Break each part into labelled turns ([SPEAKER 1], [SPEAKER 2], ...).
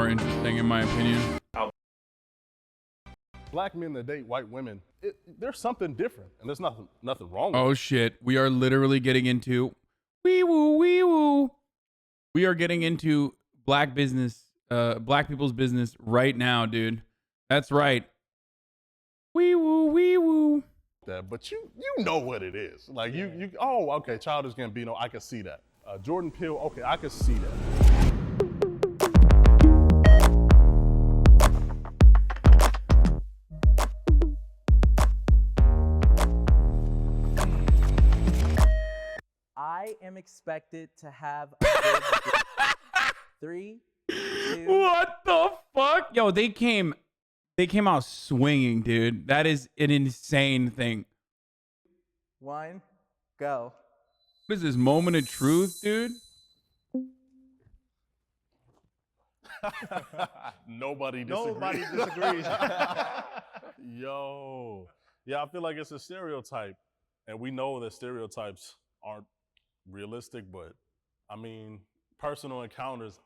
[SPEAKER 1] more interesting in my opinion.
[SPEAKER 2] Black men that date white women, there's something different, and there's nothing wrong with
[SPEAKER 1] Oh
[SPEAKER 2] it.
[SPEAKER 1] shit, we are literally getting into wee woo. We are getting into black business, black people's business right now, dude. That's right. Wee woo.
[SPEAKER 2] That, but you know what it is. Like you oh, okay, Childish Gambino, I can see that. Jordan Peele, okay, I can see that.
[SPEAKER 3] I am expected to have a good 3, 2.
[SPEAKER 1] What the fuck? Yo, they came out swinging, dude. That is an insane thing.
[SPEAKER 3] 1, go.
[SPEAKER 1] What is this moment of truth, dude?
[SPEAKER 2] Nobody disagrees. Yo. Yeah, I feel like it's a stereotype. And we know that stereotypes aren't realistic, but I mean, personal encounters,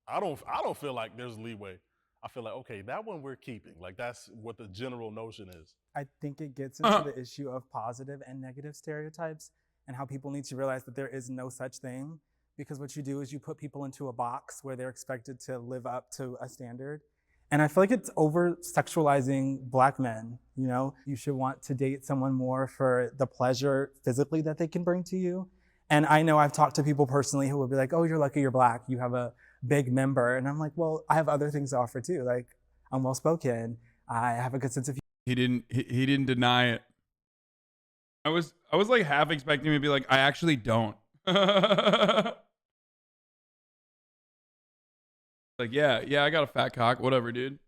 [SPEAKER 2] I don't feel like there's leeway. I feel like, okay, that one we're keeping. Like that's what the general notion is.
[SPEAKER 4] I think it gets into the issue of positive and negative stereotypes and how people need to realize that there is no such thing, because what you do is you put people into a box where they're expected to live up to a standard. And I feel like it's over sexualizing black men. You know, you should want to date someone more for the pleasure physically that they can bring to you. And I know I've talked to people personally who will be like, oh, you're lucky you're black, you have a big member. And I'm like, well, I have other things to offer too. Like, I'm well spoken, I have a good sense of humor.
[SPEAKER 1] He didn't deny it. I was like half expecting him to be like, I actually don't. Like, yeah, I got a fat cock, whatever, dude.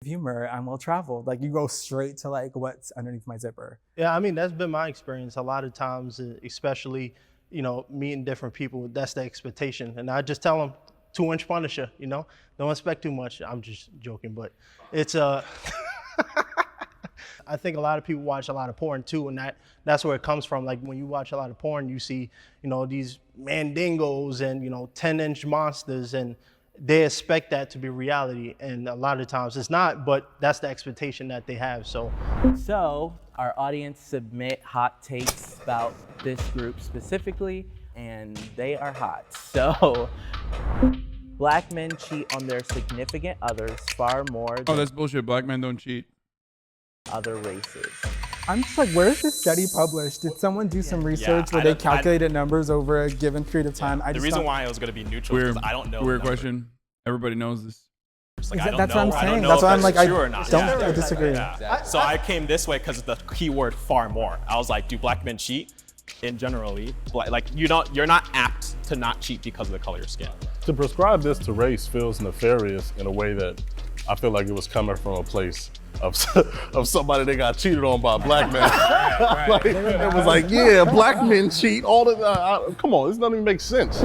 [SPEAKER 4] Humor, I'm well traveled. Like, you go straight to like what's underneath my zipper.
[SPEAKER 5] Yeah, I mean, that's been my experience a lot of times, especially, you know, meeting different people. That's the expectation. And I just tell them 2-inch Punisher, you know, don't expect too much. I'm just joking, but it's I think a lot of people watch a lot of porn too, and that's where it comes from. Like when you watch a lot of porn, you see, you know, these mandingos and, you know, 10-inch monsters, and they expect that to be reality. And a lot of times it's not, but that's the expectation that they have. So
[SPEAKER 3] Our audience submit hot takes about this group specifically, and they are hot. So, black men cheat on their significant others far more
[SPEAKER 1] Oh,
[SPEAKER 3] than
[SPEAKER 1] that's bullshit. Black men don't cheat.
[SPEAKER 3] other races.
[SPEAKER 4] I'm just like, where is this study published? Did someone do some research where they calculated numbers over a given period of time?
[SPEAKER 6] The reason why it was going to be neutral is because I don't know.
[SPEAKER 1] Weird question. Everybody knows this.
[SPEAKER 6] Like,
[SPEAKER 4] that's what I'm saying. That's why I'm like, I disagree.
[SPEAKER 6] So I came this way because of the keyword far more. I was like, do black men cheat? In generally, like you're not apt to not cheat because of the color of your skin.
[SPEAKER 2] To prescribe this to race feels nefarious in a way that I feel like it was coming from a place of somebody that got cheated on by a black man. Like, it was like, yeah, black men cheat all the time. Come on, this doesn't even make sense.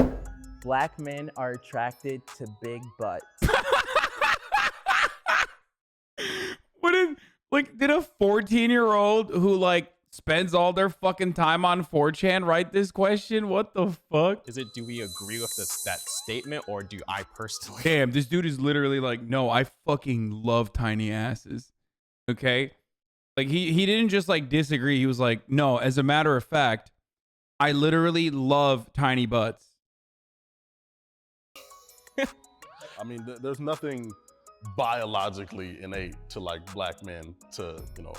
[SPEAKER 3] Black men are attracted to big butts.
[SPEAKER 1] Did a 14-year-old who like spends all their fucking time on 4chan write this question? What the fuck?
[SPEAKER 6] Is it, do we agree with that statement, or do I personally?
[SPEAKER 1] Damn, this dude is literally like, no, I fucking love tiny asses. Okay? Like he didn't just like disagree. He was like, no, as a matter of fact, I literally love tiny butts.
[SPEAKER 2] I mean, there's nothing biologically innate to like black men to, you know,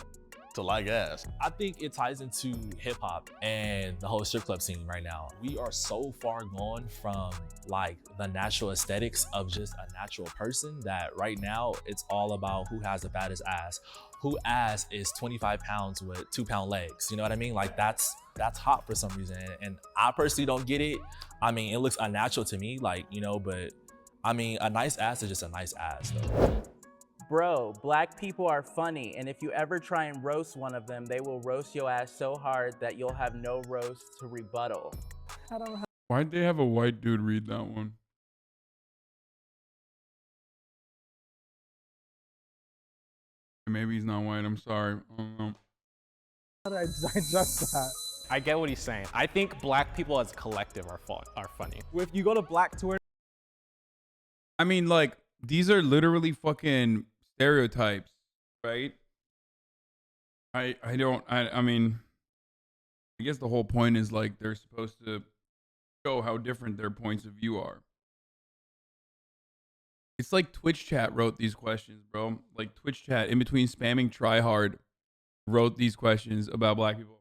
[SPEAKER 2] to like ass.
[SPEAKER 7] I think it ties into hip hop and the whole strip club scene right now. We are so far gone from like the natural aesthetics of just a natural person that right now it's all about who has the baddest ass. Who ass is 25 pounds with 2-pound legs. You know what I mean? Like that's hot for some reason. And I personally don't get it. I mean, it looks unnatural to me, like, you know, but I mean, a nice ass is just a nice ass though.
[SPEAKER 3] Bro, black people are funny, and if you ever try and roast one of them, they will roast your ass so hard that you'll have no roast to rebuttal.
[SPEAKER 1] Why'd they have a white dude read that one? Maybe he's not white. I'm sorry. I don't know.
[SPEAKER 4] How did I digest that?
[SPEAKER 6] I get what he's saying. I think black people as a collective are funny.
[SPEAKER 3] If you go to black Twitter,
[SPEAKER 1] I mean, like, these are literally fucking stereotypes, right? I mean, I guess the whole point is like they're supposed to show how different their points of view are. It's like Twitch chat wrote these questions, bro. Like Twitch chat in between spamming tryhard wrote these questions about black people.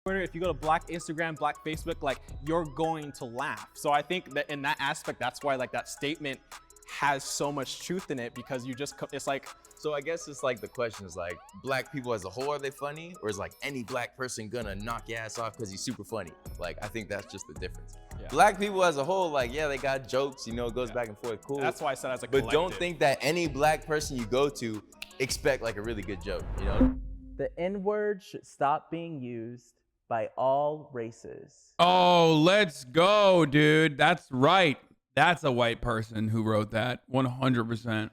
[SPEAKER 6] If you go to black Instagram, black Facebook, like you're going to laugh. So I think that in that aspect, that's why like that statement has so much truth in it, because you just, it's like,
[SPEAKER 8] So I guess it's like the question is like, black people as a whole, are they funny? Or is like any black person gonna knock your ass off because he's super funny? Like, I think that's just the difference.
[SPEAKER 6] Yeah.
[SPEAKER 8] Black people as a whole, like, yeah, they got jokes, you know, it goes back and forth, cool.
[SPEAKER 6] that's why I said as a
[SPEAKER 8] But
[SPEAKER 6] collective.
[SPEAKER 8] don't think that any black person you go to expect like a really good joke, you know?
[SPEAKER 3] the N-word should stop being used by all races.
[SPEAKER 1] Oh, let's go, dude. That's right. That's a white person who wrote that. 100%.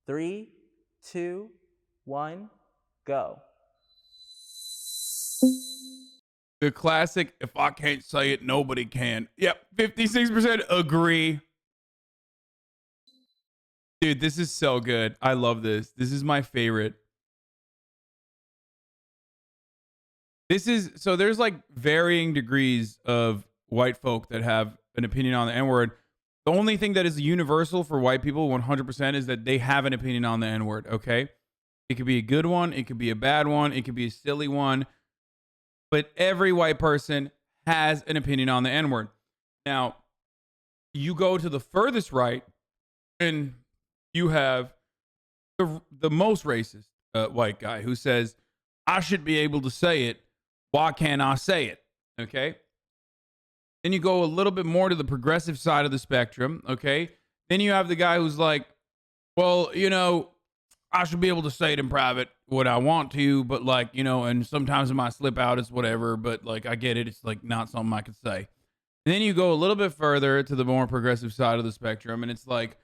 [SPEAKER 3] 3, 2, 1, go.
[SPEAKER 1] The classic, if I can't say it, nobody can. Yep, 56% agree. Dude, this is so good. I love this. This is my favorite. So there's like varying degrees of white folk that have an opinion on the N-word. The only thing that is universal for white people 100% is that they have an opinion on the N-word, okay? It could be a good one, it could be a bad one, it could be a silly one, but every white person has an opinion on the N-word. Now, you go to the furthest right and you have the most racist white guy who says, I should be able to say it. Why can't I say it? Okay. Then you go a little bit more to the progressive side of the spectrum. Okay. Then you have the guy who's like, well, you know, I should be able to say it in private what I want to, but like, you know, and sometimes it might slip out, it's whatever, but like, I get it. It's like not something I could say. And then you go a little bit further to the more progressive side of the spectrum, and it's like,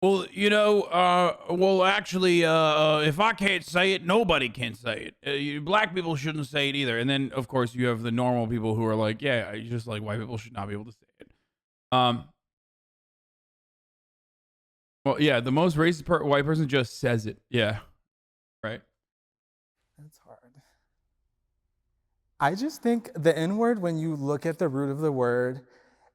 [SPEAKER 1] well, you know, actually, if I can't say it, nobody can say it. Black people shouldn't say it either. And then, of course, you have the normal people who are like, yeah, just like white people should not be able to say it. Well, yeah, the most racist white person just says it. Yeah, right.
[SPEAKER 4] That's hard. I just think the N-word, when you look at the root of the word,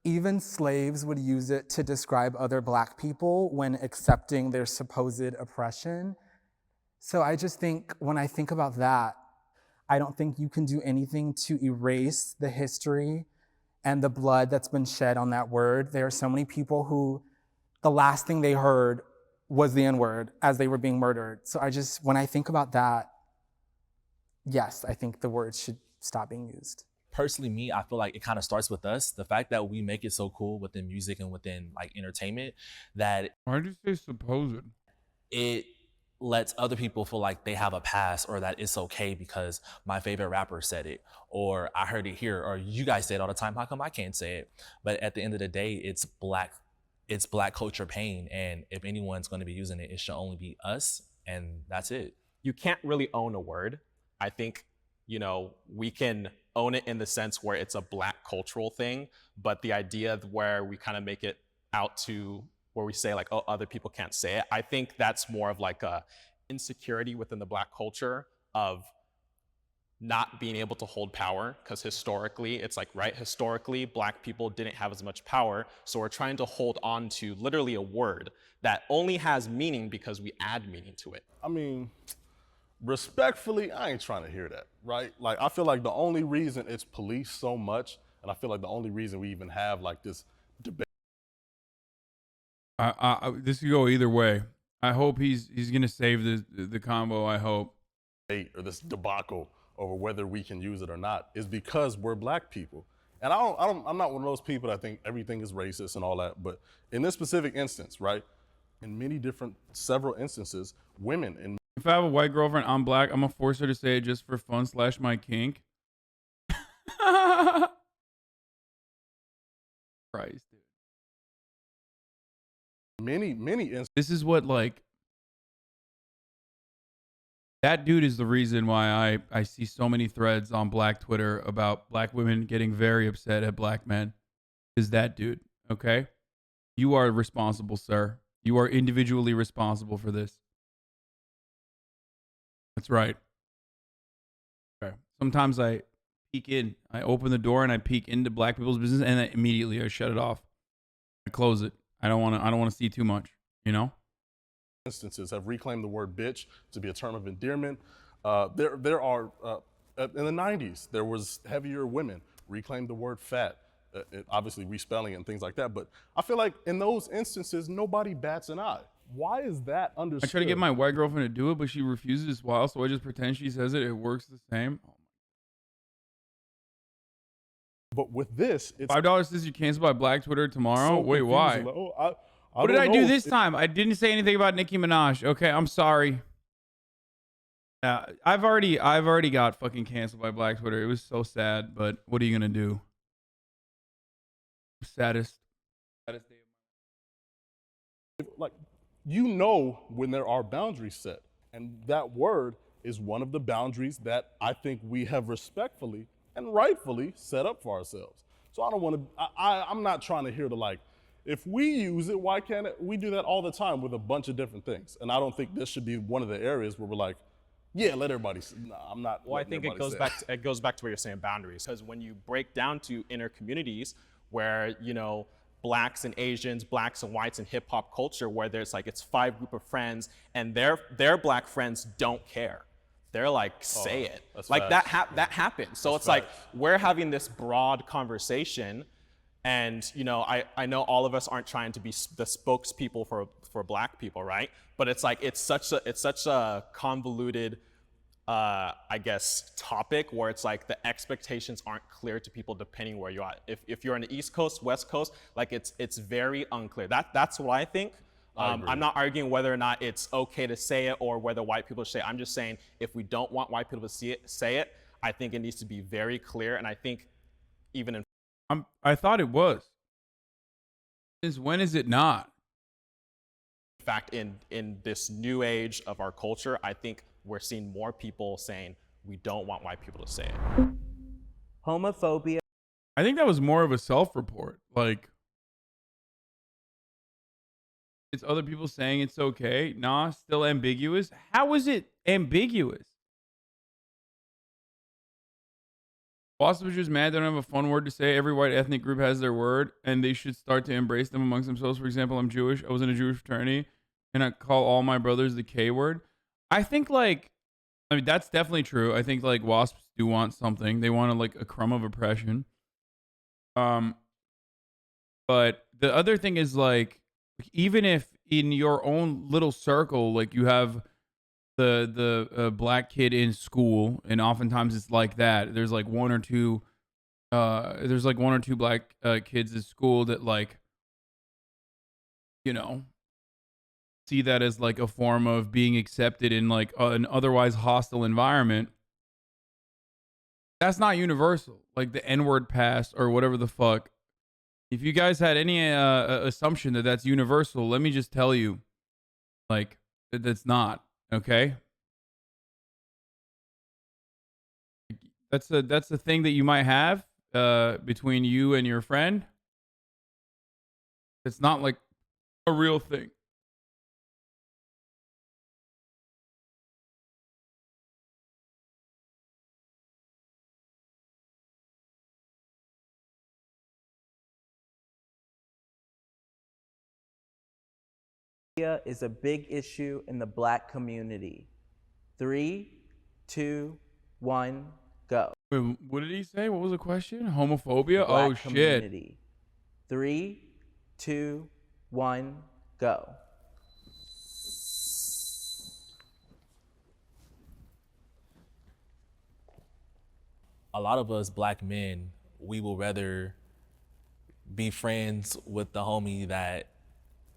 [SPEAKER 4] even slaves would use it to describe other black people when accepting their supposed oppression. So I just think, when I think about that, I don't think you can do anything to erase the history and the blood that's been shed on that word. There are so many people who the last thing they heard was the N-word as they were being murdered. So when I think about that, yes, I think the word should stop being used.
[SPEAKER 7] Personally, me, I feel like it kind of starts with us. The fact that we make it so cool within music and within like entertainment that
[SPEAKER 1] Why did you say supposed?
[SPEAKER 7] it lets other people feel like they have a pass, or that it's okay because my favorite rapper said it, or I heard it here, or you guys say it all the time. How come I can't say it? But at the end of the day, it's black culture pain. And if anyone's going to be using it, it should only be us. And that's it.
[SPEAKER 6] You can't really own a word. I think, you know, we can own it in the sense where it's a black cultural thing, but the idea of where we kind of make it out to where we say like, oh, other people can't say it, I think that's more of like a insecurity within the black culture of not being able to hold power, because historically, it's like, right, historically, black people didn't have as much power, so we're trying to hold on to literally a word that only has meaning because we add meaning to it.
[SPEAKER 2] I mean, respectfully, I ain't trying to hear that, right? Like, I feel like the only reason it's policed so much, and I feel like the only reason we even have like this debate.
[SPEAKER 1] This could go either way. I hope he's gonna save the combo. I hope.
[SPEAKER 2] Or this debacle over whether we can use it or not is because we're black people. And I'm not one of those people that think everything is racist and all that, but in this specific instance, right? In several instances, women in
[SPEAKER 1] If I have a white girlfriend, I'm black, I'm gonna force her to say it just for fun / my kink. Christ, dude.
[SPEAKER 2] Many instances.
[SPEAKER 1] This is what, like, that dude is the reason why I see so many threads on Black Twitter about Black women getting very upset at Black men. Is that dude, okay? You are responsible, sir. You are individually responsible for this. That's right. Okay. Sometimes I peek in. I open the door and I peek into Black people's business, and then immediately I shut it off. I close it. I don't want to see too much, you know?
[SPEAKER 2] Instances have reclaimed the word bitch to be a term of endearment. There are, in the 90s, there was heavier women reclaimed the word fat, obviously respelling and things like that. But I feel like in those instances, nobody bats an eye. Why is that
[SPEAKER 1] I
[SPEAKER 2] understood?
[SPEAKER 1] try to get my white girlfriend to do it, but she refuses as well, so I just pretend she says it. It works the same.
[SPEAKER 2] But with this, it's
[SPEAKER 1] $5 says you cancel by Black Twitter tomorrow.
[SPEAKER 2] so
[SPEAKER 1] Wait, why?
[SPEAKER 2] confusing. Like, oh,
[SPEAKER 1] What did I
[SPEAKER 2] don't
[SPEAKER 1] do
[SPEAKER 2] know.
[SPEAKER 1] this time? I didn't say anything about Nicki Minaj. Okay, I'm sorry. I've already got fucking canceled by Black Twitter. It was so sad, but what are you gonna do? Saddest day of
[SPEAKER 2] Like, you know when there are boundaries set, and that word is one of the boundaries that I think we have respectfully and rightfully set up for ourselves. So I don't want to. I'm not trying to hear the like. If we use it, why can't it? We do that all the time with a bunch of different things, and I don't think this should be one of the areas where we're like, yeah, let everybody. Nah, I'm not.
[SPEAKER 6] Well, I think it goes back to where you're saying boundaries, because when you break down to inner communities where, you know, blacks and Asians, blacks and whites in hip hop culture, where there's like it's 5 group of friends and their black friends don't care. They're like, say it. Like that happens. So it's like we're having this broad conversation, and you know, I know all of us aren't trying to be the spokespeople for black people, right? But it's like it's such a convoluted I guess topic where it's like the expectations aren't clear to people depending where you're at. If you're on the East Coast, West Coast, like it's very unclear. That's what I think. I'm not arguing whether or not it's okay to say it or whether white people should say it. I'm just saying if we don't want white people to say it, I think it needs to be very clear. And I think even in
[SPEAKER 1] I thought it was. Since when is it not?
[SPEAKER 6] fact, in this new age of our culture, I think we're seeing more people saying we don't want white people to say it.
[SPEAKER 3] Homophobia.
[SPEAKER 1] I think that was more of a self-report. Like, it's other people saying it's okay. Nah, still ambiguous. How is it ambiguous? Wasp just mad they don't have a fun word to say. Every white ethnic group has their word, and they should start to embrace them amongst themselves. For example, I'm Jewish. I was in a Jewish fraternity, and I call all my brothers the K word. I think, like, I mean, that's definitely true. I think, like, wasps do want something. They want, like, a crumb of oppression. But the other thing is, like, even if in your own little circle, like, you have the black kid in school, and oftentimes it's like that. There's like one or two black kids at school that, like, you know, see that as like a form of being accepted in like an otherwise hostile environment. That's not universal. Like the N-word pass or whatever the fuck. If you guys had any assumption that that's universal, let me just tell you, like, that's not. Okay, that's a thing that you might have between you and your friend. It's not like a real thing.
[SPEAKER 3] Is a big issue in the black community. 3, 2, 1, go.
[SPEAKER 1] Wait, what did he say? What was the question? Homophobia?
[SPEAKER 3] Black
[SPEAKER 1] Oh shit.
[SPEAKER 3] community. 3, 2, 1, go.
[SPEAKER 7] A lot of us black men, we will rather be friends with the homie that,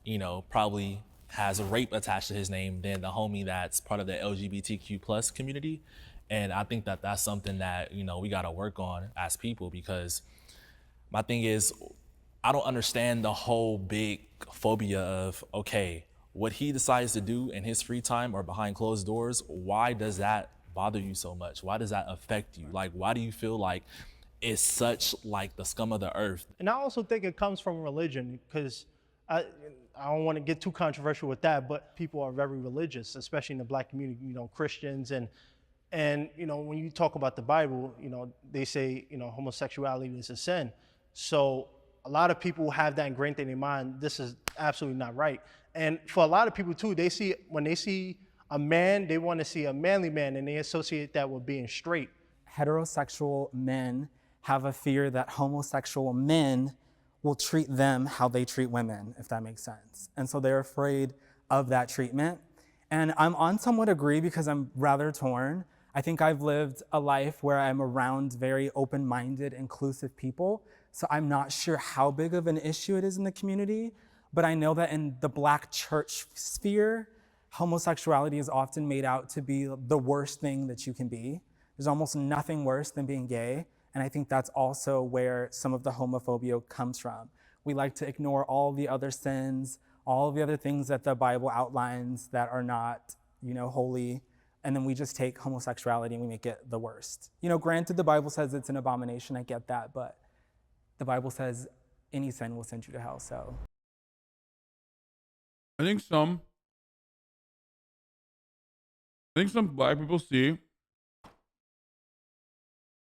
[SPEAKER 7] you know, probably has a rape attached to his name than the homie that's part of the LGBTQ plus community. And I think that that's something that, you know, we got to work on as people, because my thing is, I don't understand the whole big phobia of, okay, what he decides to do in his free time or behind closed doors, why does that bother you so much? Why does that affect you? Like, why do you feel like it's such like the scum of the earth?
[SPEAKER 5] And I also think it comes from religion, because I don't want to get too controversial with that, but people are very religious, especially in the Black community, you know, Christians. And you know, when you talk about the Bible, you know, they say, you know, homosexuality is a sin. So a lot of people have that ingrained in their mind, this is absolutely not right. And for a lot of people too, when they see a man, they want to see a manly man, and they associate that with being straight.
[SPEAKER 4] Heterosexual men have a fear that homosexual men will treat them how they treat women, if that makes sense. And so they're afraid of that treatment. And I'm on somewhat agree because I'm rather torn. I think I've lived a life where I'm around very open-minded, inclusive people. So I'm not sure how big of an issue it is in the community, but I know that in the Black church sphere, homosexuality is often made out to be the worst thing that you can be. There's almost nothing worse than being gay. And I think that's also where some of the homophobia comes from. We like to ignore all the other sins, all the other things that the Bible outlines that are not, you know, holy. And then we just take homosexuality and we make it the worst. You know, granted, the Bible says it's an abomination, I get that, but the Bible says any sin will send you to hell, so.
[SPEAKER 1] I think some Black people see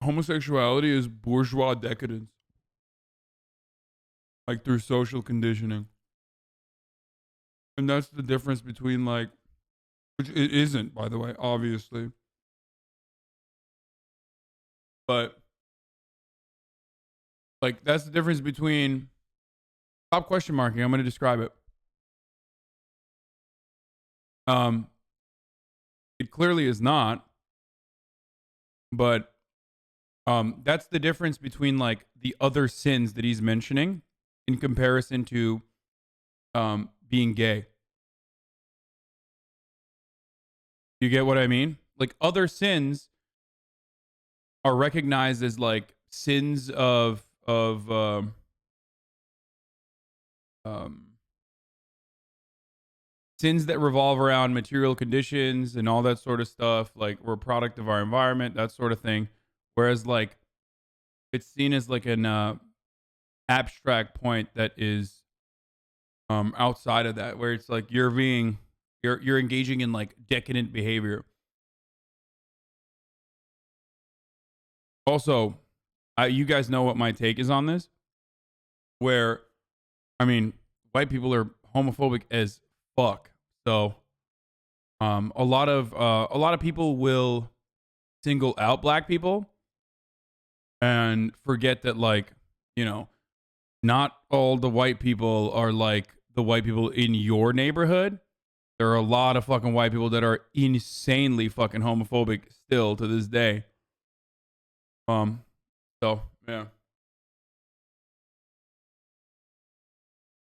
[SPEAKER 1] homosexuality as bourgeois decadence, like through social conditioning. And that's the difference between, like, which it isn't, by the way, obviously. But, like, that's the difference between, stop question marking, I'm going to describe it. It clearly is not, but that's the difference between, like, the other sins that he's mentioning in comparison to being gay. You get what I mean? Like, other sins are recognized as, like, sins of sins that revolve around material conditions and all that sort of stuff. Like, we're a product of our environment, that sort of thing. Whereas, like, it's seen as like an abstract point that is outside of that, where it's like you're engaging in, like, decadent behavior. Also, you guys know what my take is on this, where, I mean, white people are homophobic as fuck. So a lot of people will single out Black people and forget that, like, you know, not all the white people are like the white people in your neighborhood. There are a lot of fucking white people that are insanely fucking homophobic still to this day. So yeah.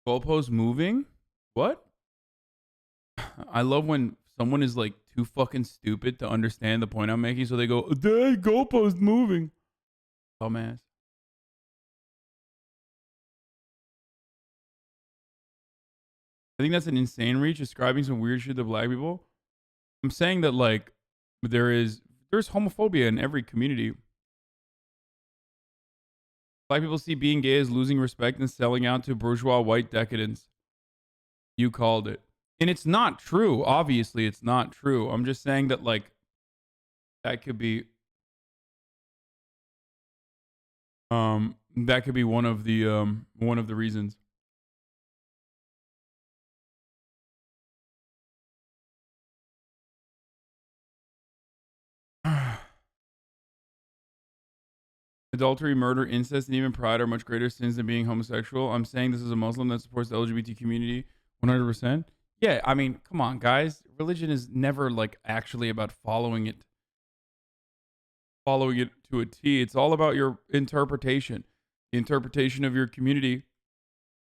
[SPEAKER 1] Goalpost moving? What? I love when someone is, like, too fucking stupid to understand the point I'm making, so they go, "Dang, goalpost moving." Dumbass. I think that's an insane reach, ascribing some weird shit to Black people. I'm saying that, like, there's homophobia in every community. Black people see being gay as losing respect and selling out to bourgeois white decadence. You called it. And it's not true. Obviously, it's not true. I'm just saying that, like, that could be one of the reasons. Adultery, murder, incest, and even pride are much greater sins than being homosexual. I'm saying this as a Muslim that supports the LGBT community 100%. Yeah, I mean, come on, guys. Religion is never, like, actually about following it to a T. It's all about your interpretation, the interpretation of your community,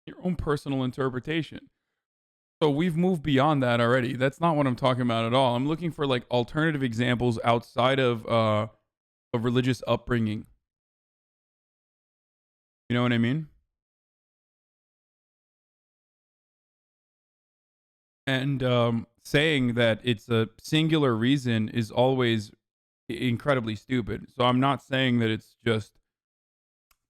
[SPEAKER 1] your own personal interpretation. So we've moved beyond that already. That's not what I'm talking about at all. I'm looking for, like, alternative examples outside of religious upbringing. You know what I mean? And saying that it's a singular reason is always incredibly stupid. So I'm not saying that it's just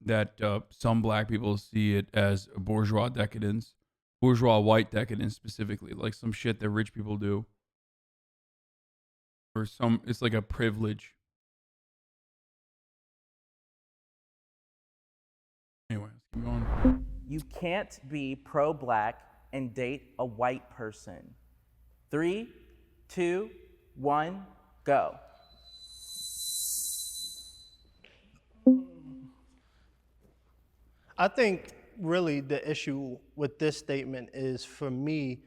[SPEAKER 1] that some black people see it as a bourgeois decadence, bourgeois white decadence specifically, like some shit that rich people do, or it's like a privilege. Anyway, let's keep going.
[SPEAKER 3] You can't be pro-black and date a white person. 3, 2, 1, go.
[SPEAKER 5] I think really the issue with this statement is, for me,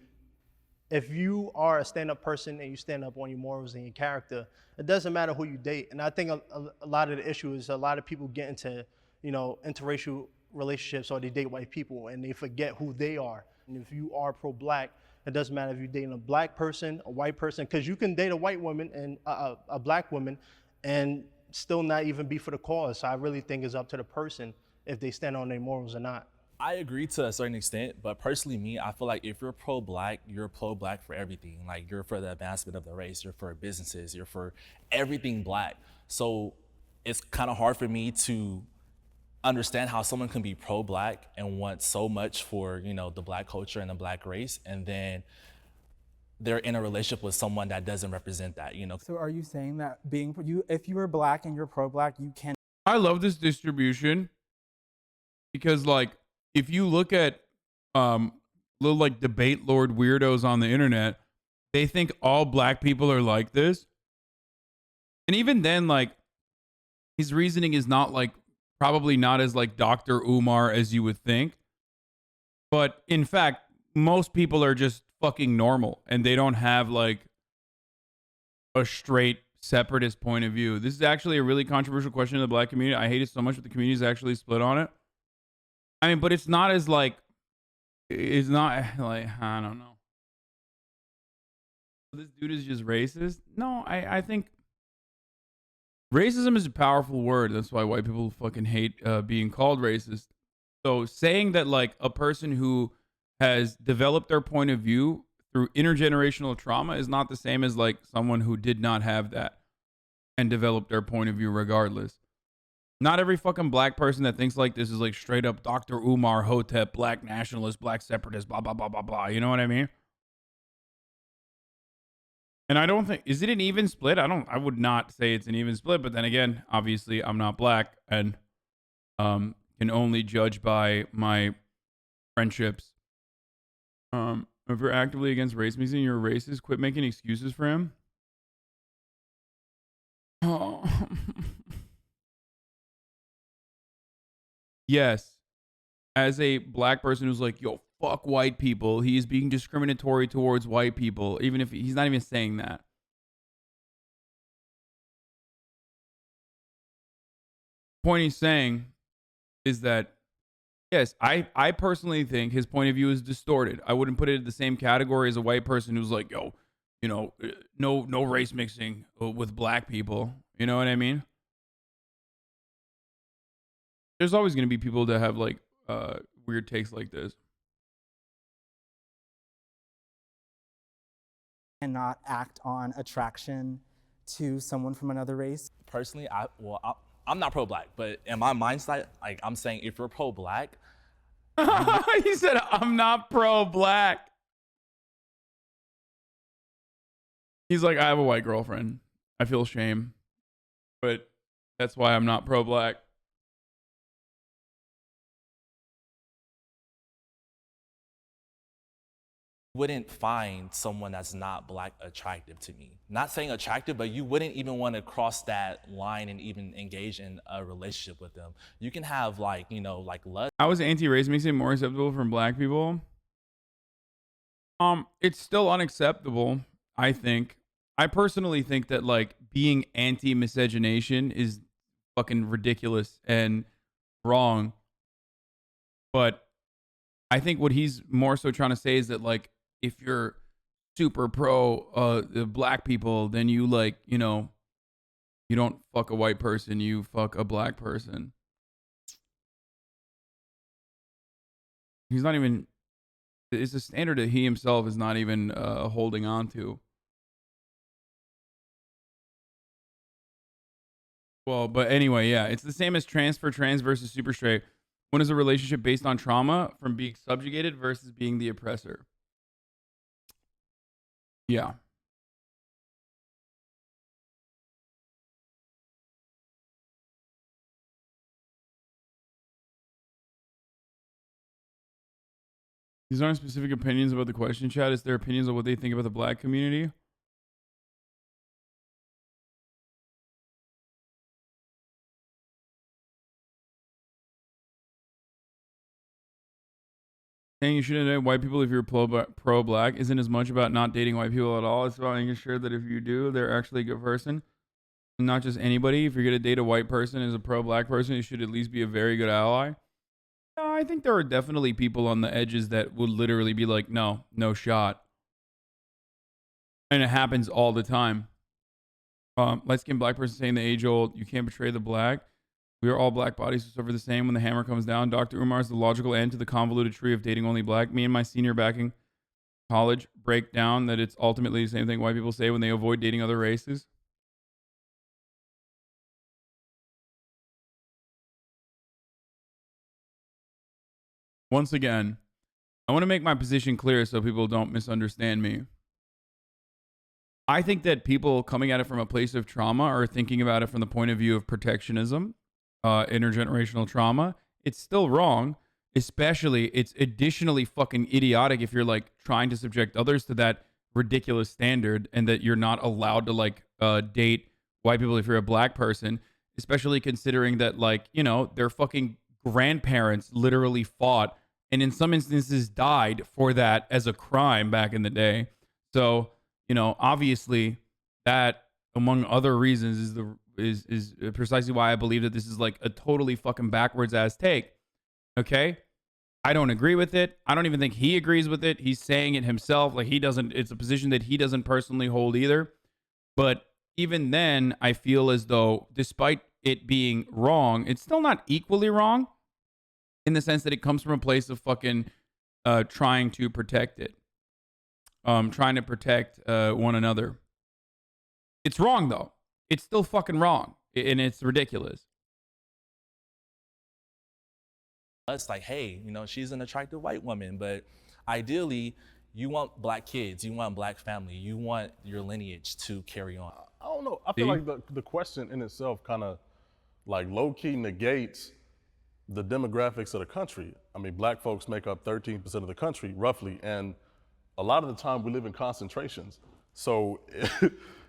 [SPEAKER 5] if you are a stand-up person and you stand up on your morals and your character, it doesn't matter who you date. And I think a lot of the issue is a lot of people get into, interracial relationships, or they date white people and they forget who they are. And if you are pro-black, it doesn't matter if you're dating a black person, a white person, because you can date a white woman and a black woman and still not even be for the cause. So I really think it's up to the person if they stand on their morals or not.
[SPEAKER 7] I agree to a certain extent, but personally me, I feel like if you're pro-black, you're pro-black for everything. Like, you're for the advancement of the race, you're for businesses, you're for everything black. So it's kind of hard for me to understand how someone can be pro-black and want so much for, the black culture and the black race, and then they're in a relationship with someone that doesn't represent that,
[SPEAKER 4] So are you saying that if you are black and you're pro-black, you can?
[SPEAKER 1] I love this distribution because, like, if you look at little like debate lord weirdos on the internet, they think all black people are like this. And even then, like, his reasoning is not like probably not as like Dr. Umar as you would think. But in fact, most people are just fucking normal and they don't have like a straight separatist point of view. This is actually a really controversial question in the black community. I hate it so much, but the community is actually split on it. I mean, but it's not as like, it's not like, I don't know. This dude is just racist. No, I think racism is a powerful word. That's why white people fucking hate being called racist. So saying that like a person who has developed their point of view through intergenerational trauma is not the same as like someone who did not have that and developed their point of view regardless. Not every fucking black person that thinks like this is like straight up Dr. Umar Hotep, black nationalist, black separatist, blah, blah, blah, blah, blah. You know what I mean? And I don't think, is it an even split? I would not say it's an even split, but then again, obviously I'm not black and can only judge by my friendships. If you're actively against race mixing, you're a racist, quit making excuses for him. Oh. Yes. As a black person who's like, yo, fuck white people, he is being discriminatory towards white people, even if he's not even saying that. The point he's saying is that, yes, I personally think his point of view is distorted. I wouldn't put it in the same category as a white person who's like, yo, no race mixing with black people. You know what I mean? There's always going to be people that have like weird takes like this.
[SPEAKER 4] Cannot act on attraction to someone from another race.
[SPEAKER 7] Personally, I'm not pro-black, but in my mindset, like, I'm saying if you're pro-black.
[SPEAKER 1] He said, I'm not pro-black. He's like, I have a white girlfriend. I feel shame, but that's why I'm not pro-black.
[SPEAKER 7] Wouldn't find someone that's not black attractive to me. Not saying attractive, but you wouldn't even want to cross that line and even engage in a relationship with them. You can have like, like lust.
[SPEAKER 1] How is anti-race mixing more acceptable from black people? It's still unacceptable, I think. I personally think that like being anti-miscegenation is fucking ridiculous and wrong. But I think what he's more so trying to say is that like if you're super pro the black people, then you like, you don't fuck a white person, you fuck a black person. He's not even It's a standard that he himself is not even holding on to. Well, but anyway, yeah, it's the same as trans versus super straight. One is a relationship based on trauma from being subjugated versus being the oppressor. Yeah. These aren't specific opinions about the question, chat. It's their opinions on what they think about the black community. Saying you shouldn't date white people if you're pro-black isn't as much about not dating white people at all. It's about making sure that if you do, they're actually a good person. And not just anybody. If you're going to date a white person as a pro-black person, you should at least be a very good ally. I think there are definitely people on the edges that would literally be like, no shot. And it happens all the time. Light-skinned black person saying the age-old, you can't betray the black. We are all black bodies who suffer the same when the hammer comes down. Dr. Umar is the logical end to the convoluted tree of dating only black. Me and my senior back in college break down that it's ultimately the same thing white people say when they avoid dating other races. Once again, I want to make my position clear so people don't misunderstand me. I think that people coming at it from a place of trauma are thinking about it from the point of view of protectionism, intergenerational trauma. It's still wrong. Especially, it's additionally fucking idiotic if you're like trying to subject others to that ridiculous standard and that you're not allowed to like date white people if you're a black person, especially considering that like, you know, their fucking grandparents literally fought and in some instances died for that as a crime back in the day. So, you know, obviously that among other reasons is precisely why I believe that this is like a totally fucking backwards ass take. Okay? I don't agree with it. I don't even think he agrees with it. He's saying it himself. Like he doesn't, it's a position that he doesn't personally hold either. But even then, I feel as though despite it being wrong, it's still not equally wrong in the sense that it comes from a place of fucking trying to protect it. Trying to protect one another. It's wrong though. It's still fucking wrong. And it's ridiculous.
[SPEAKER 7] It's like, hey, you know, she's an attractive white woman, but ideally, you want black kids, you want black family, you want your lineage to carry on.
[SPEAKER 2] I don't know. I feel like the question in itself kind of like low-key negates the demographics of the country. I mean, black folks make up 13% of the country, roughly, and a lot of the time we live in concentrations. So, you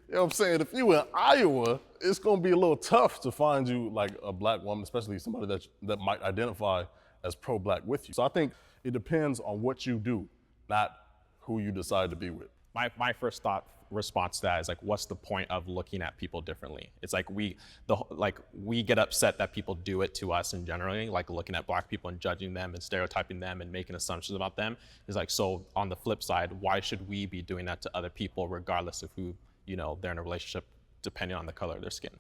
[SPEAKER 2] know what I'm saying? If you in Iowa, it's gonna be a little tough to find you like a black woman, especially somebody that might identify as pro-black with you. So I think it depends on what you do, not who you decide to be with.
[SPEAKER 6] My first response to that is like, what's the point of looking at people differently? It's like we get upset that people do it to us in generally, like looking at black people and judging them and stereotyping them and making assumptions about them. It's like, so on the flip side, why should we be doing that to other people regardless of who, you know, they're in a relationship depending on the color of their skin?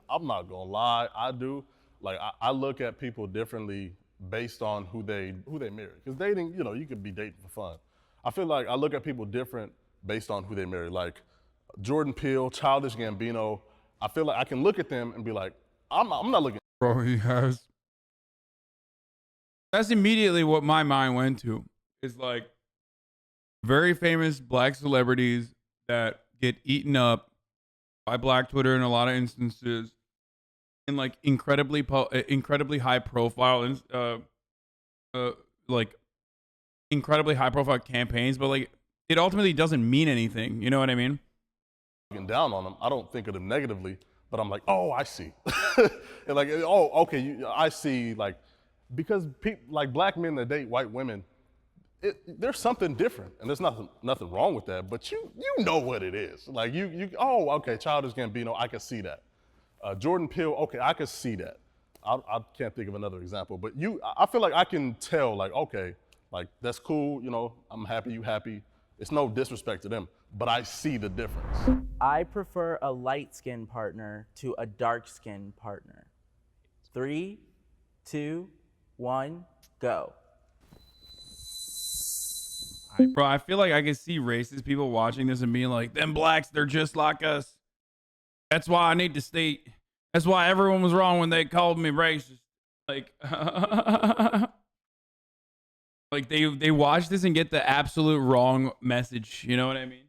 [SPEAKER 2] I'm not gonna lie, I do. Like I look at people differently based on who they marry. Because dating, you know, you could be dating for fun. I feel like I look at people different based on who they marry. Like Jordan Peele, Childish Gambino, I feel like I can look at them and be like, I'm not looking.
[SPEAKER 1] Bro, he has. That's immediately what my mind went to. It's like very famous black celebrities that get eaten up by black Twitter in a lot of instances, in like incredibly high profile and like incredibly high profile campaigns, but like it ultimately doesn't mean anything. You know what I mean?
[SPEAKER 2] Down on them. I don't think of them negatively, but I'm like, oh, I see. And like, oh, okay, I see. Like, because like black men that date white women, there's something different, and there's nothing wrong with that. But you know what it is. Like oh, okay, Childish Gambino, I can see that. Jordan Peele, okay, I can see that. I can't think of another example, but I feel like I can tell, like, okay, like that's cool. You know, I'm happy, you happy. It's no disrespect to them, but I see the difference.
[SPEAKER 3] I prefer a light-skinned partner to a dark-skinned partner. 3, 2, 1, go.
[SPEAKER 1] Bro, I feel like I can see racist people watching this and being like, them blacks, they're just like us. That's why I need to stay. That's why everyone was wrong when they called me racist. Like, like they watch this and get the absolute wrong message. You know what I mean?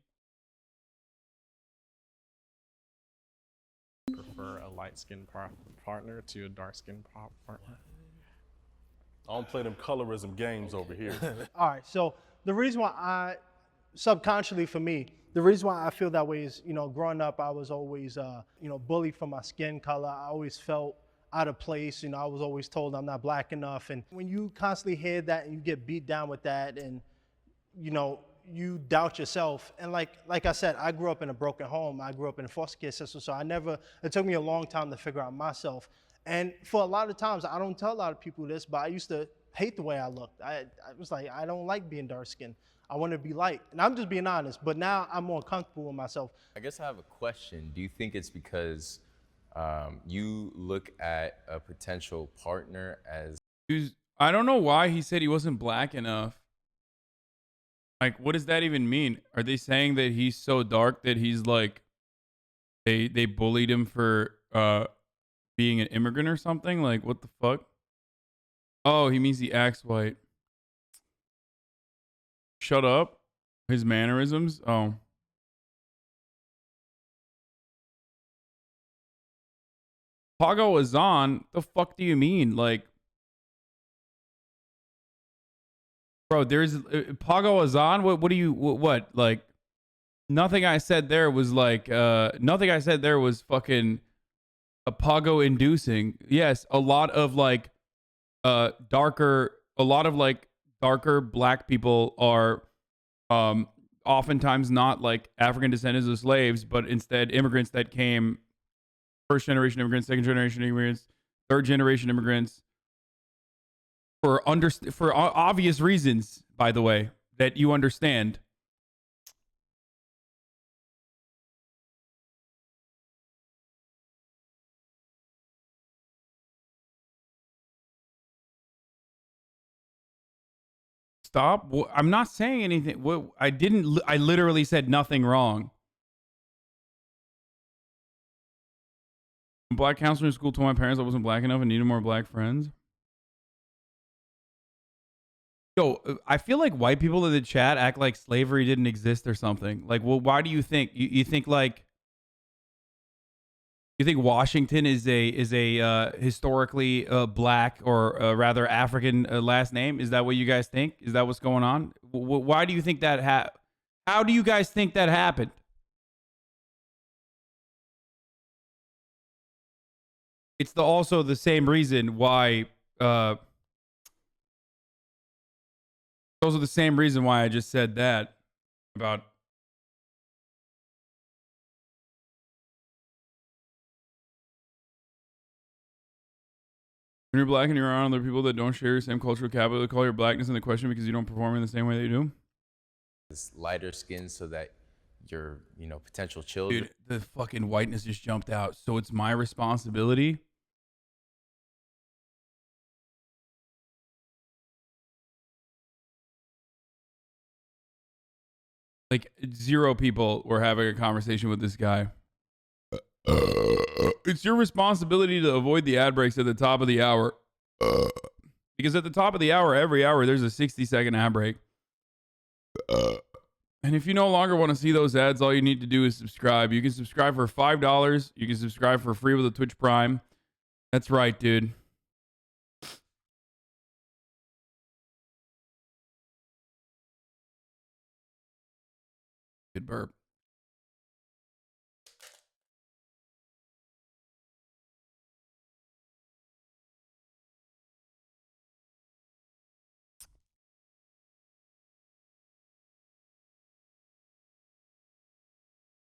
[SPEAKER 6] Prefer a light-skinned partner to a dark-skinned partner.
[SPEAKER 2] I don't play them colorism games over here.
[SPEAKER 5] All right, so the reason why subconsciously for me, the reason why I feel that way is, growing up, I was always, bullied for my skin color. I always felt out of place. I was always told I'm not black enough. And when you constantly hear that and you get beat down with that and, you doubt yourself. And like I said, I grew up in a broken home. I grew up in a foster care system. So it took me a long time to figure out myself. And for a lot of times, I don't tell a lot of people this, but I used to hate the way I looked. I was like, I don't like being dark skinned. I want to be light. And I'm just being honest, but now I'm more comfortable with myself.
[SPEAKER 8] I guess I have a question. Do you think it's because you look at a potential partner as...
[SPEAKER 1] I don't know why he said he wasn't black enough. Like, what does that even mean? Are they saying that he's so dark that he's like, they bullied him for being an immigrant or something? Like, what the fuck? Oh, he means he acts white. Shut up. His mannerisms. Oh. Pago Azan? The fuck do you mean? Like, bro, there's Pago Azan. What do you what like? Nothing I said there was like nothing I said there was fucking a Pago inducing. Yes, a lot of like darker black people are oftentimes not like African descendants of slaves, but instead immigrants that came, first generation immigrants, second generation immigrants, third generation immigrants, for obvious reasons, by the way, that you understand. Stop. I'm not saying anything. I literally said nothing wrong. Black counselor in school told my parents I wasn't black enough and needed more black friends. Yo, I feel like white people in the chat act like slavery didn't exist or something. Like, well, why do you think you think like you think Washington is a historically black or rather African last name? Is that what you guys think? Is that what's going on? Why do you think that how do you guys think that happened? It's also the same reason why also the same reason why I just said that about when you're black and you're around other people that don't share your same cultural capital, they call your blackness into question because you don't perform in the same way they do.
[SPEAKER 8] This lighter skin so that your potential children...
[SPEAKER 1] Dude, the fucking whiteness just jumped out. So it's my responsibility. Like, 0 people were having a conversation with this guy. It's your responsibility to avoid the ad breaks at the top of the hour. Because at the top of the hour, every hour, there's a 60-second ad break. And if you no longer want to see those ads, all you need to do is subscribe. You can subscribe for $5. You can subscribe for free with a Twitch Prime. That's right, dude. Good burp.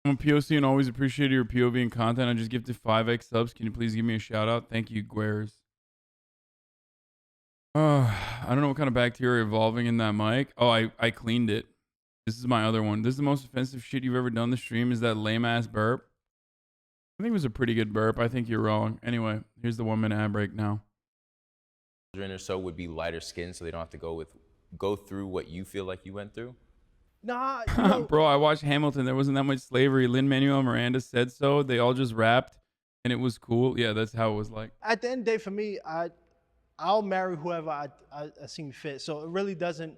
[SPEAKER 1] I'm a POC and always appreciate your POV and content. I just gifted 5x subs. Can you please give me a shout out? Thank you, Guers. I don't know what kind of bacteria evolving in that mic. Oh, I cleaned it. This is my other one. This is the most offensive shit you've ever done the stream. Is that lame ass burp? I think it was a pretty good burp. I think you're wrong. Anyway, here's the 1 minute ad break now.
[SPEAKER 8] Or so would be lighter skin so they don't have to go through what you feel like you went through.
[SPEAKER 5] Nah, you know,
[SPEAKER 1] Bro, I watched Hamilton. There wasn't that much slavery. Lin-Manuel Miranda said so. They all just rapped, and it was cool. Yeah, that's how it was like.
[SPEAKER 5] at the end of the day, for me, I'll marry whoever I seem fit. So it really doesn't,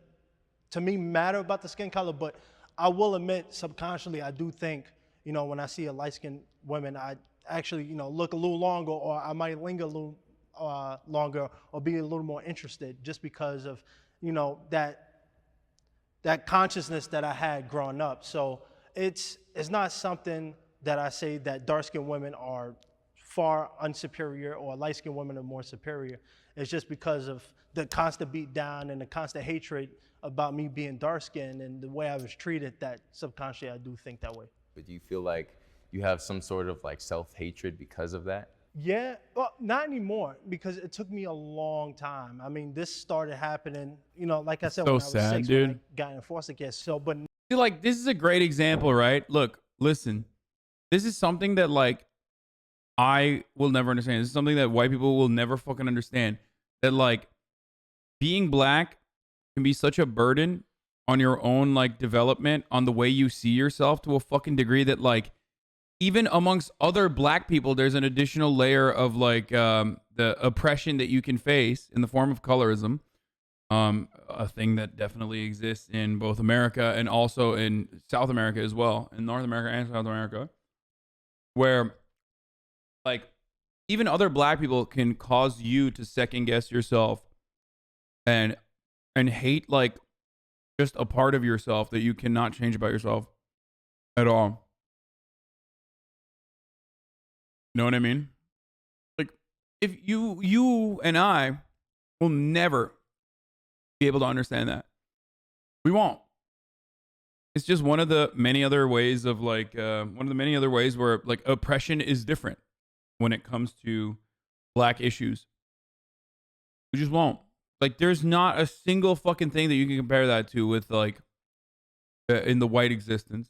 [SPEAKER 5] to me, matter about the skin color. But I will admit, subconsciously, I do think, you know, when I see a light-skinned woman, I actually, you know, look a little longer, or I might linger a little longer, or be a little more interested, just because of, you know, that consciousness that I had growing up. So it's not something that I say that dark-skinned women are far unsuperior or light-skinned women are more superior. It's just because of the constant beat down and the constant hatred about me being dark-skinned and the way I was treated, that subconsciously I do think that way.
[SPEAKER 8] But do you feel like you have some sort of like self-hatred because of that?
[SPEAKER 5] Yeah, well, not anymore, because it took me a long time. I mean, this started happening, you know, like I said,
[SPEAKER 1] So
[SPEAKER 5] when I was
[SPEAKER 1] sad,
[SPEAKER 5] 6,
[SPEAKER 1] dude.
[SPEAKER 5] when I got in foster care. So, but
[SPEAKER 1] See, like, this is a great example, right? Look, listen. This is something that, like, I will never understand. This is something that white people will never fucking understand. That, like, being black can be such a burden on your own, like, development, on the way you see yourself, to a fucking degree that, like, even amongst other black people, there's an additional layer of, like, the oppression that you can face in the form of colorism. A thing that definitely exists in both America and also in South America as well, in North America and South America, where, like, even other black people can cause you to second guess yourself and hate, like, just a part of yourself that you cannot change about yourself at all. You know what I mean? Like, if you and I will never be able to understand that. We won't. It's just one of the many other ways of, like, one of the many other ways where, like, oppression is different when it comes to black issues. We just won't. Like, there's not a single fucking thing that you can compare that to with, like, in the white existence.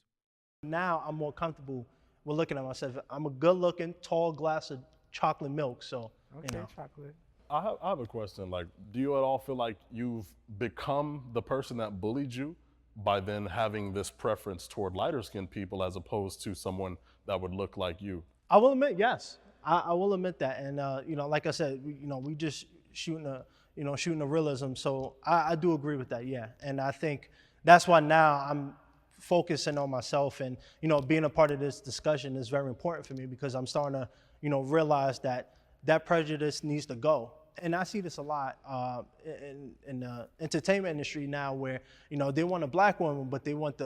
[SPEAKER 5] now I'm more comfortable with looking at myself. I'm a good-looking, tall glass of chocolate milk, so,
[SPEAKER 4] Okay,
[SPEAKER 5] you know.
[SPEAKER 4] chocolate.
[SPEAKER 2] I have a question. Like, do you at all feel like you've become the person that bullied you by then having this preference toward lighter skinned people as opposed to someone that would look like you?
[SPEAKER 5] I will admit, yes. I will admit that. And, you know, like I said, we just shooting a realism. So I do agree with that, yeah. And I think that's why now I'm focusing on myself, and, you know, being a part of this discussion is very important for me, because I'm starting to, you know, realize that that prejudice needs to go. And I see this a lot in the entertainment industry now, where, you know, they want a black woman, but they want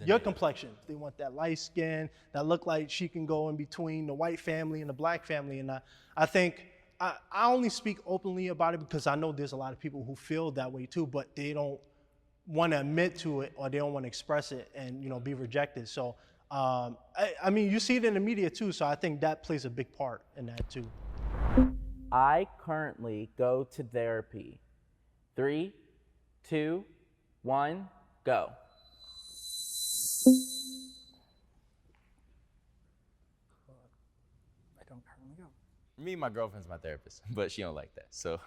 [SPEAKER 5] your complexion. They want that light skin that look like she can go in between the white family and the black family. And I think I only speak openly about it because I know there's a lot of people who feel that way too, but they don't want to admit to it, or they don't want to express it and, you know, be rejected. So, I mean, you see it in the media too, so I think that plays a big part in that too.
[SPEAKER 3] I currently go to therapy. 3, 2, 1, go.
[SPEAKER 4] I don't currently go.
[SPEAKER 8] Me, my girlfriend's my therapist, but she don't like that. So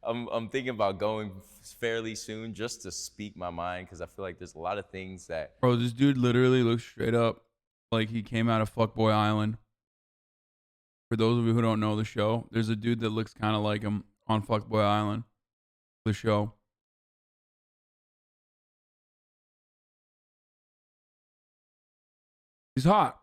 [SPEAKER 8] I'm thinking about going fairly soon just to speak my mind, because I feel like there's a lot of things that.
[SPEAKER 1] Bro, this dude literally looks straight up like he came out of Fuckboy Island. For those of you who don't know the show, there's a dude that looks kind of like him on Fuckboy Island, the show. He's hot.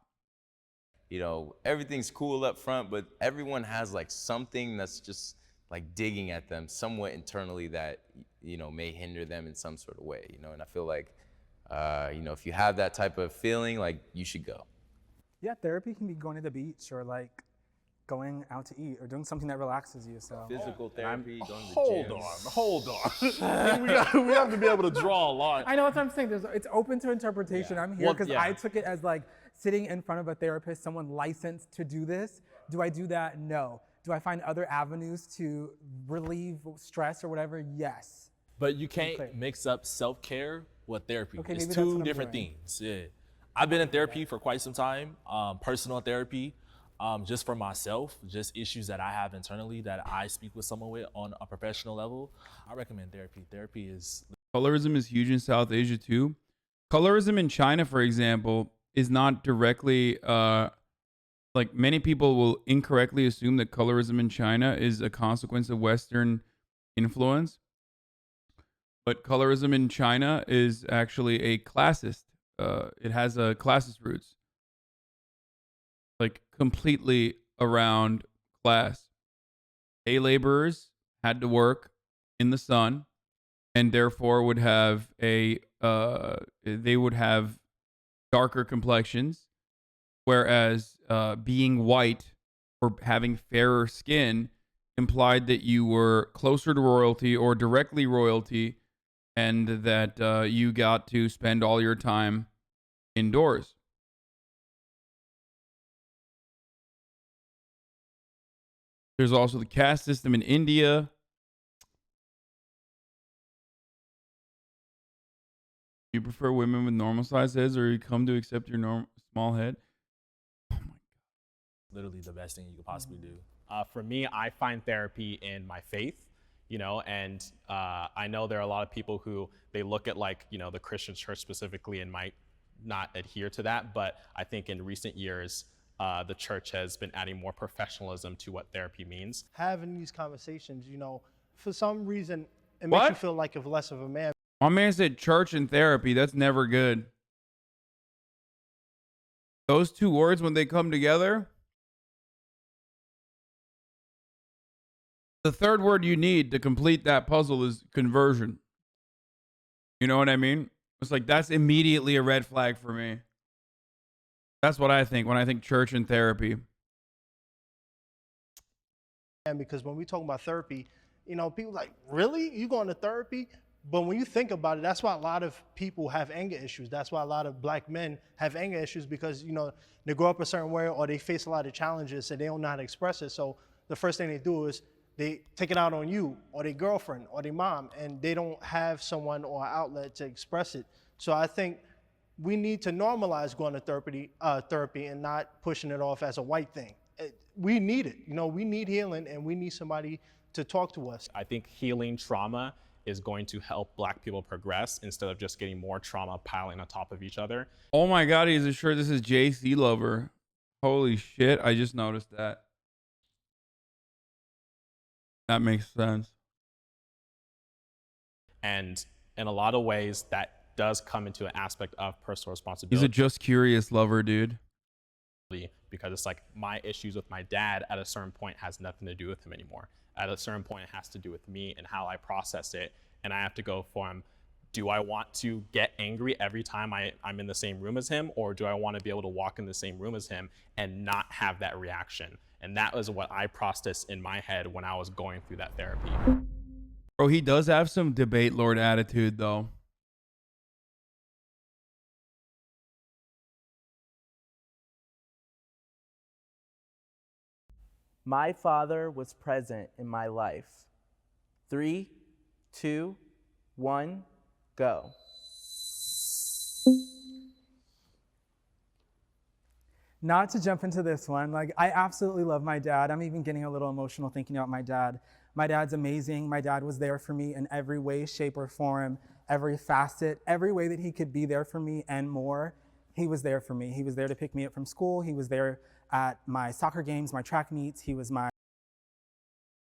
[SPEAKER 8] You know, everything's cool up front, but everyone has like something that's just like digging at them somewhat internally that, you know, may hinder them in some sort of way, you know. And I feel like, you know, if you have that type of feeling, like, you should go.
[SPEAKER 4] Yeah, therapy can be going to the beach, or like going out to eat, or doing something that relaxes you. So
[SPEAKER 8] Physical therapy, going to the
[SPEAKER 2] Hold
[SPEAKER 8] gym.
[SPEAKER 2] on. we have to be able to draw a line.
[SPEAKER 4] I know that's what I'm saying. It's open to interpretation.
[SPEAKER 8] Yeah.
[SPEAKER 4] I'm here
[SPEAKER 6] Well,
[SPEAKER 4] because
[SPEAKER 6] yeah.
[SPEAKER 4] I took it as like sitting in front of a therapist, someone licensed to do this. Do I do that? No. Do I find other avenues to relieve stress or whatever? Yes.
[SPEAKER 7] But you can't
[SPEAKER 4] clear.
[SPEAKER 7] mix up self-care with therapy.
[SPEAKER 4] Okay,
[SPEAKER 7] It's
[SPEAKER 4] maybe that's what
[SPEAKER 7] two
[SPEAKER 4] I'm
[SPEAKER 7] different
[SPEAKER 4] doing.
[SPEAKER 7] things. Yeah. I've been in therapy for quite some time, personal therapy, just for myself, just issues that I have internally that I speak with someone with on a professional level. I recommend therapy. Therapy is
[SPEAKER 1] Colorism is huge in South Asia too. Colorism in China, for example, is not directly like many people will incorrectly assume that colorism in China is a consequence of Western influence. But colorism in China is actually a classist. It has a classist roots, like completely around class. Day laborers had to work in the sun, and therefore would have they would have darker complexions, whereas being white or having fairer skin implied that you were closer to royalty or directly royalty, and that you got to spend all your time indoors. There's also the caste system in India. You prefer women with normal sized heads, or you come to accept your small head?
[SPEAKER 7] Literally the best thing you could possibly do.
[SPEAKER 6] For me, I find therapy in my faith, and I know there are a lot of people who they look at the Christian church specifically and might not adhere to that. But I think in recent years, the church has been adding more professionalism to what therapy means.
[SPEAKER 5] Having these conversations, for some reason, it makes you feel like you're less of a man.
[SPEAKER 1] My man said church and therapy. That's never good. Those two words, when they come together, the third word you need to complete that puzzle is conversion. You know what I mean? It's like that's immediately a red flag for me. That's what I think when I think church and therapy.
[SPEAKER 5] And because when we talk about therapy, people like, really? You going to therapy? But when you think about it, that's why a lot of people have anger issues. That's why a lot of black men have anger issues because, they grow up a certain way or they face a lot of challenges and they don't know how to express it. So the first thing they do is they take it out on you or their girlfriend or their mom, and they don't have someone or an outlet to express it. So I think we need to normalize going to therapy and not pushing it off as a white thing. We need it. We need healing and we need somebody to talk to us.
[SPEAKER 6] I think healing trauma is going to help black people progress instead of just getting more trauma piling on top of each other.
[SPEAKER 1] Oh my God, he's a sure this is JC Lover. Holy shit, I just noticed that. That makes sense.
[SPEAKER 6] And in a lot of ways, that does come into an aspect of personal responsibility.
[SPEAKER 1] He's a just curious lover, dude.
[SPEAKER 6] Because it's like my issues with my dad at a certain point has nothing to do with him anymore. At a certain point, it has to do with me and how I process it. And I have to go from, do I want to get angry every time I'm in the same room as him? Or do I want to be able to walk in the same room as him and not have that reaction? And that was what I processed in my head when I was going through that therapy.
[SPEAKER 1] Bro, he does have some debate lord attitude, though.
[SPEAKER 3] My father was present in my life. 3, 2, 1, go.
[SPEAKER 4] Not to jump into this one, I absolutely love my dad. I'm even getting a little emotional thinking about my dad. My dad's amazing. My dad was there for me in every way, shape, or form, every facet, every way that he could be there for me and more. He was there for me. He was there to pick me up from school. He was there at my soccer games, my track meets. He was my...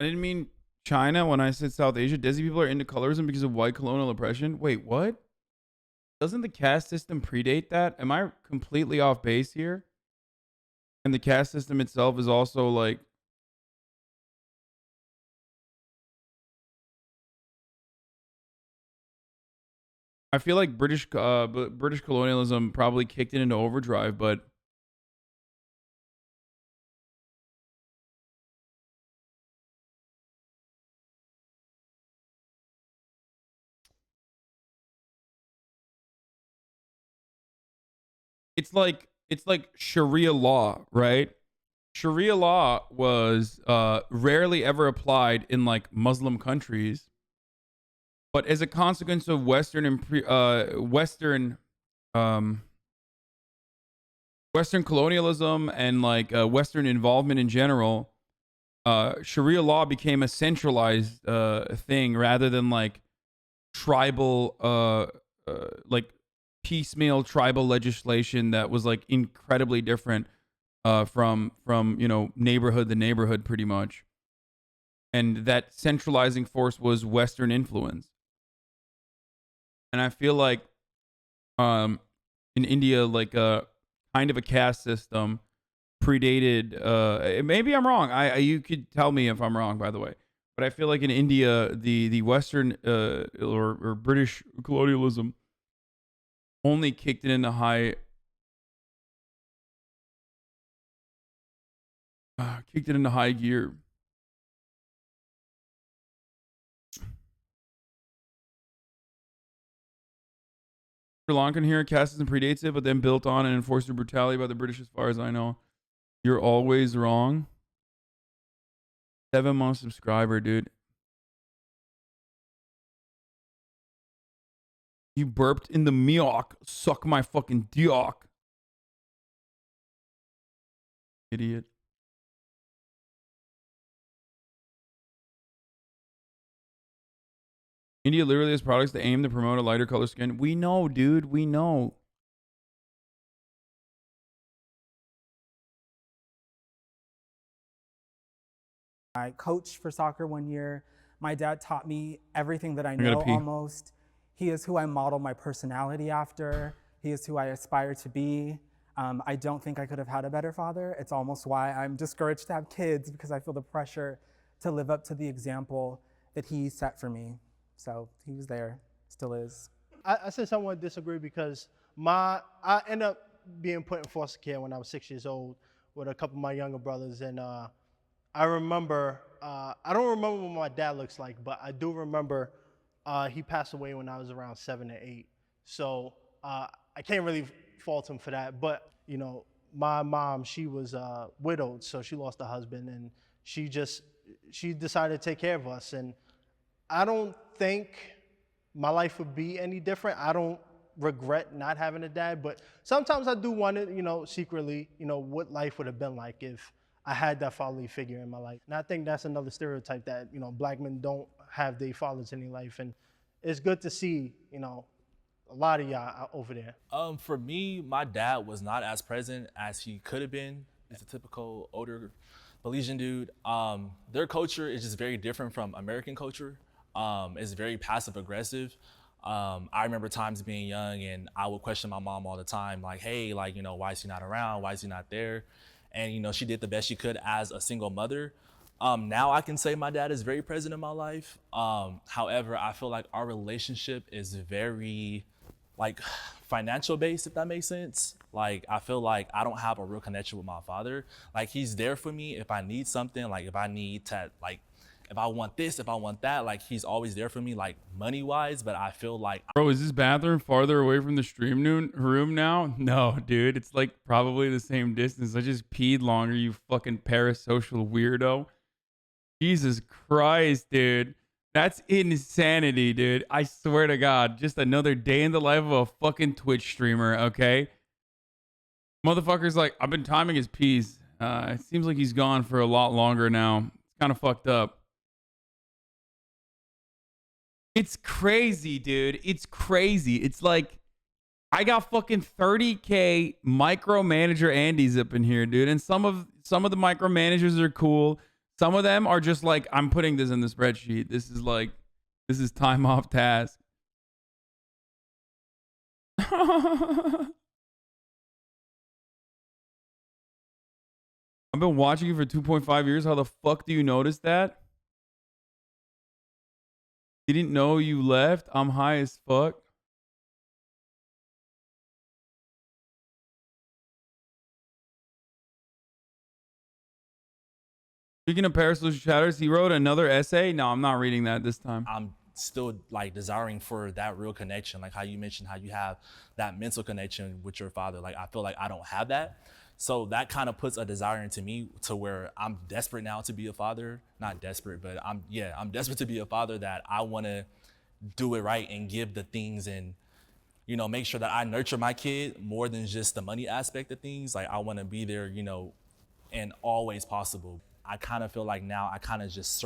[SPEAKER 1] I didn't mean China when I said South Asia. Desi people are into colorism because of white colonial oppression. Wait, what? Doesn't the caste system predate that? Am I completely off base here? And the caste system itself is also like... I feel like British colonialism probably kicked it into overdrive, but it's like Sharia law, right? Sharia law was rarely ever applied in like Muslim countries, but as a consequence of Western colonialism and like Western involvement in general, Sharia law became a centralized thing rather than like tribal like piecemeal tribal legislation that was like incredibly different from neighborhood to neighborhood pretty much. And that centralizing force was Western influence. And I feel like in India, like a kind of a caste system predated. Maybe I'm wrong. You could tell me if I'm wrong, by the way. But I feel like in India, the Western or British colonialism only kicked it into high gear. Sri Lankan here, caste system predates it, but then built on and enforced through brutality by the British, as far as I know. You're always wrong. 7-month subscriber, dude. You burped in the miok. Suck my fucking dick. Idiot. India literally has products that aim to promote a lighter color skin. We know, dude. We know.
[SPEAKER 4] I coached for soccer one year. My dad taught me everything that I
[SPEAKER 1] gotta
[SPEAKER 4] know
[SPEAKER 1] pee.
[SPEAKER 4] almost. He is who I model my personality after. He is who I aspire to be. I don't think I could have had a better father. It's almost why I'm discouraged to have kids, because I feel the pressure to live up to the example that he set for me. So he was there, still is.
[SPEAKER 5] I said somewhat disagree because I ended up being put in foster care when I was 6 years old with a couple of my younger brothers. And I remember, I don't remember what my dad looks like, but I do remember he passed away when I was around 7 or 8. So I can't really fault him for that. But, my mom, she was widowed, so she lost a husband, and she decided to take care of us. And I don't think my life would be any different. I don't regret not having a dad, but sometimes I do wonder, secretly, what life would have been like if I had that fatherly figure in my life. And I think that's another stereotype that, black men don't have their fathers in their life. And it's good to see, a lot of y'all over there.
[SPEAKER 7] For me, my dad was not as present as he could have been. He's a typical older Belizean dude. Their culture is just very different from American culture. It's very passive aggressive. I remember times being young and I would question my mom all the time, like, hey, like, why is he not around? Why is he not there? And, she did the best she could as a single mother. Now I can say my dad is very present in my life. However, I feel like our relationship is very, like, financial based, if that makes sense. Like, I feel like I don't have a real connection with my father. Like, he's there for me if I need something, like if I need to, like, if I want this, if I want that, like, he's always there for me, like, money-wise, but I feel like...
[SPEAKER 1] Bro, is this bathroom farther away from the stream room now? No, dude. It's like probably the same distance. I just peed longer, you fucking parasocial weirdo. Jesus Christ, dude. That's insanity, dude. I swear to God. Just another day in the life of a fucking Twitch streamer, okay? Motherfucker's like, I've been timing his pees. It seems like he's gone for a lot longer now. It's kind of fucked up. It's crazy, dude. It's crazy. It's like, I got fucking 30K micromanager Andes up in here, dude. And some of the micromanagers are cool. Some of them are just like, I'm putting this in the spreadsheet. This is time off task. I've been watching you for 2.5 years. How the fuck do you notice that? Didn't know you left. I'm high as fuck. Speaking of parasocial chatters, he wrote another essay. No, I'm not reading that this time.
[SPEAKER 7] I'm still like desiring for that real connection, like how you mentioned how you have that mental connection with your father. Like, I feel like I don't have that. So that kind of puts a desire into me to where I'm desperate now to be a father. Not desperate, but I'm desperate to be a father, that I want to do it right and give the things and, make sure that I nurture my kid more than just the money aspect of things. Like, I want to be there, and always possible. I kind of feel like now I kind of just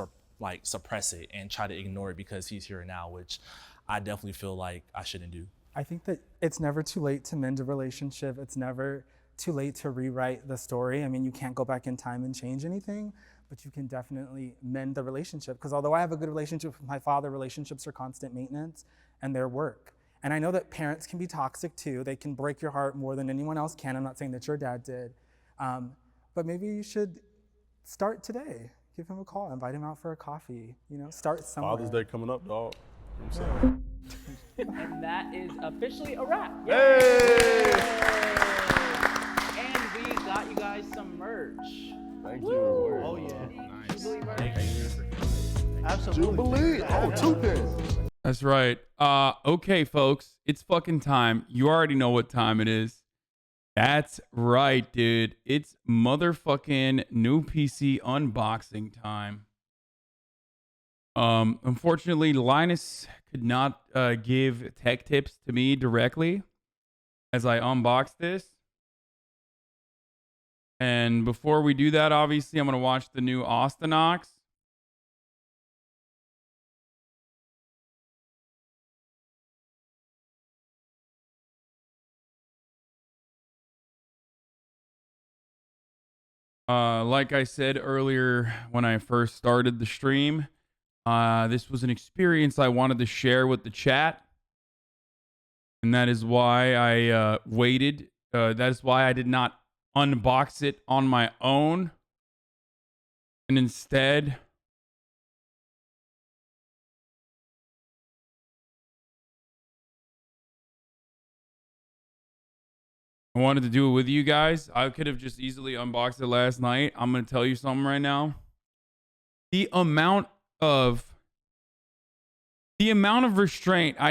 [SPEAKER 7] suppress it and try to ignore it because he's here now, which I definitely feel like I shouldn't do.
[SPEAKER 4] I think that it's never too late to mend a relationship. It's never too late to rewrite the story. I mean, you can't go back in time and change anything, but you can definitely mend the relationship. Because although I have a good relationship with my father, relationships are constant maintenance and they're work. And I know that parents can be toxic too. They can break your heart more than anyone else can. I'm not saying that your dad did. But maybe you should start today. Give him a call, invite him out for a coffee, you know, start somewhere.
[SPEAKER 2] Father's Day coming up, dog. You know what I'm saying?
[SPEAKER 3] And that is officially a wrap.
[SPEAKER 2] Hey!
[SPEAKER 3] And we got you guys some merch.
[SPEAKER 2] Thank you.
[SPEAKER 5] Oh yeah.
[SPEAKER 3] Jubilee merch.
[SPEAKER 5] Absolutely.
[SPEAKER 2] Jubilee. Oh, 2 pins.
[SPEAKER 1] That's right. Okay, folks, it's fucking time. You already know what time it is. That's right, dude. It's motherfucking new PC unboxing time. Unfortunately, Linus could not give tech tips to me directly as I unbox this. And before we do that, obviously, I'm going to watch the new Austinox. Like I said earlier when I first started the stream, this was an experience I wanted to share with the chat. And that is why I waited. That is why I did not unbox it on my own. And instead, I wanted to do it with you guys. I could have just easily unboxed it last night. I'm going to tell you something right now. The amount of restraint I